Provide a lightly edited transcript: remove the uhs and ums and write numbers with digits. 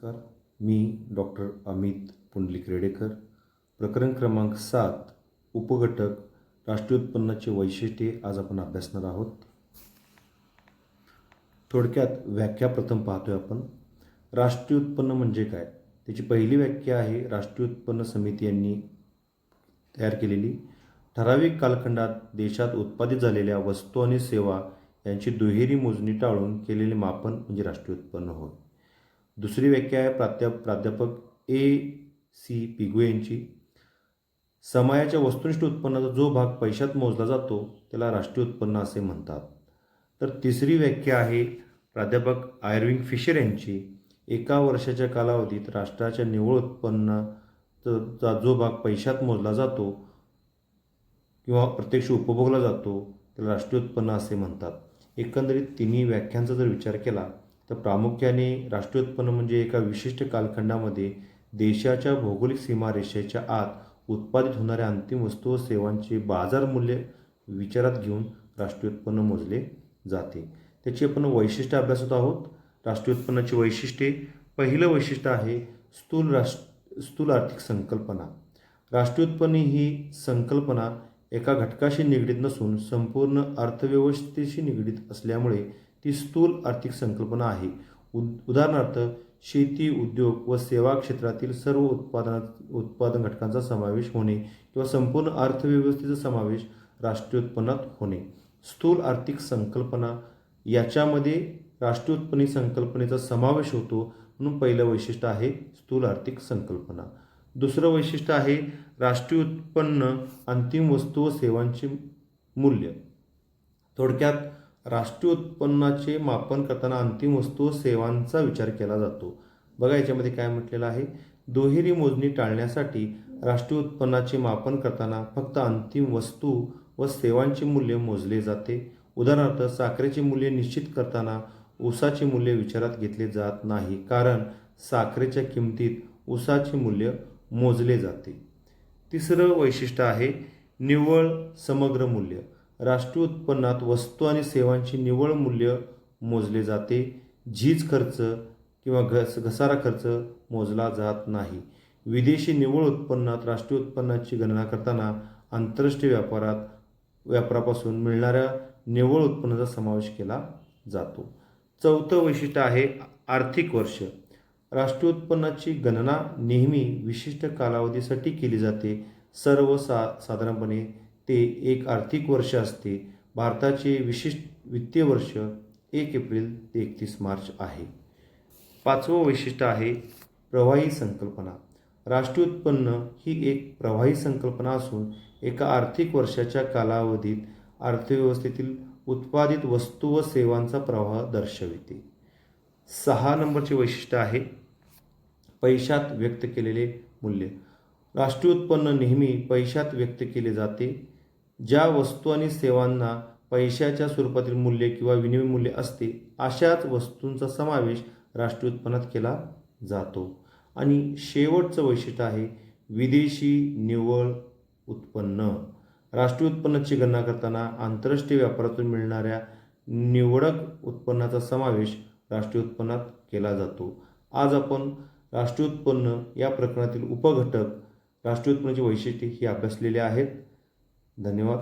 नमस्कार. मी डॉक्टर अमित पुंडलिक रेडेकर. प्रकरण क्रमांक 7 उपघटक राष्ट्रीय उत्पन्नाची वैशिष्ट्ये आज आपण अभ्यासणार आहोत. थोडक्यात व्याख्या प्रथम पाहतोय आपण. राष्ट्रीय उत्पन्न म्हणजे काय? त्याची पहिली व्याख्या आहे राष्ट्रीय उत्पन्न समिती यांनी तयार केलेली. ठराविक कालखंडात देशात उत्पादित झालेल्या वस्तू आणि सेवा यांची दुहेरी मोजणी टाळून केलेले मापन म्हणजे राष्ट्रीय उत्पन्न होय. दुसरी व्याख्या आहे प्राध्यापक A.C. पिगवे यांची. समायाच्या वस्तुनिष्ठ उत्पन्नाचा जो भाग पैशात मोजला जातो त्याला राष्ट्रीय उत्पन्न असे म्हणतात. तर तिसरी व्याख्या आहे प्राध्यापक आयर्विंग फिशर यांची. एका वर्षाच्या कालावधीत राष्ट्राच्या निव्वळ उत्पन्नाचा जो भाग पैशात मोजला जातो किंवा प्रत्यक्ष उपभोगला जातो त्याला राष्ट्रीय उत्पन्न असे म्हणतात. एकंदरीत तिन्ही व्याख्यांचा जर विचार केला तर प्रामुख्याने राष्ट्रीय उत्पन्न म्हणजे एका विशिष्ट कालखंडामध्ये देशाच्या भौगोलिक सीमारेषेच्या आत उत्पादित होणाऱ्या अंतिम वस्तू व सेवांचे बाजार मूल्य विचारात घेऊन राष्ट्रीय उत्पन्न मोजले जाते. त्याची आपण वैशिष्ट्य अभ्यासत आहोत. राष्ट्रीय उत्पन्नाची वैशिष्ट्ये. पहिलं वैशिष्ट्य आहे स्थूल आर्थिक संकल्पना. राष्ट्रीय उत्पन्न ही संकल्पना एका घटकाशी निगडीत नसून संपूर्ण अर्थव्यवस्थेशी निगडीत असल्यामुळे ती स्थूल आर्थिक संकल्पना आहे. उदाहरणार्थ शेती, उद्योग व सेवा क्षेत्रातील सर्व उत्पादन घटकांचा समावेश होणे किंवा संपूर्ण अर्थव्यवस्थेचा समावेश राष्ट्रीय उत्पन्नात होणे. स्थूल आर्थिक संकल्पना याच्यामध्ये राष्ट्रीय उत्पन्न संकल्पनेचा समावेश होतो म्हणून पहिलं वैशिष्ट्य आहे स्थूल आर्थिक संकल्पना. दुसरं वैशिष्ट्य आहे राष्ट्रीय उत्पन्न अंतिम वस्तू व सेवांचे मूल्य. थोडक्यात राष्ट्रीय उत्पन्नाचे मापन करताना अंतिम वस्तू व सेवांचा विचार केला जातो. बघा याच्यामध्ये काय म्हटलेलं आहे. दुहेरी मोजणी टाळण्यासाठी राष्ट्रीय उत्पन्नाचे मापन करताना फक्त अंतिम वस्तू व सेवांचे मूल्य मोजले जाते. उदाहरणार्थ साखरेचे मूल्य निश्चित करताना ऊसाचे मूल्य विचारात घेतले जात नाही, कारण साखरेच्या किमतीत ऊसाचे मूल्य मोजले जाते. तिसरं वैशिष्ट्य आहे निव्वळ समग्र मूल्य. राष्ट्रीय उत्पन्नात वस्तू आणि सेवांचे निव्वळ मूल्य मोजले जाते. झीज खर्च किंवा घसारा खर्च मोजला जात नाही. विदेशी निव्वळ उत्पन्नात राष्ट्रीय उत्पन्नाची गणना करताना आंतरराष्ट्रीय व्यापारापासून मिळणाऱ्या निव्वळ उत्पन्नाचा समावेश केला जातो. चौथं वैशिष्ट्य आहे आर्थिक वर्ष. राष्ट्रीय उत्पन्नाची गणना नेहमी विशिष्ट कालावधीसाठी केली जाते. साधारणपणे ते एक आर्थिक वर्ष असते. भारताचे विशिष्ट वित्तीय वर्ष 1 एप्रिल ते 31 मार्च आहे. पाचवं वैशिष्ट्य आहे प्रवाही संकल्पना. राष्ट्रीय उत्पन्न ही एक प्रवाही संकल्पना असून एका आर्थिक वर्षाच्या कालावधीत अर्थव्यवस्थेतील उत्पादित वस्तू व सेवांचा प्रवाह दर्शविते. 6 नंबरचे वैशिष्ट्य आहे पैशात व्यक्त केलेले मूल्य. राष्ट्रीय उत्पन्न नेहमी पैशात व्यक्त केले जाते. ज्या वस्तू आणि सेवांना पैशाच्या स्वरूपातील मूल्य किंवा विनिमय मूल्य असते अशाच वस्तूंचा समावेश राष्ट्रीय उत्पन्नात केला जातो. आणि शेवटचं वैशिष्ट्य आहे विदेशी निव्वळ उत्पन्न. राष्ट्रीय उत्पन्नाची गणना करताना आंतरराष्ट्रीय व्यापारातून मिळणाऱ्या निवडक उत्पन्नाचा समावेश राष्ट्रीय उत्पन्नात केला जातो. आज आपण राष्ट्रीय उत्पन्न या प्रकरणातील उपघटक राष्ट्रीय उत्पन्नाची वैशिष्ट्ये ही अभ्यासलेली आहेत. धन्यवाद.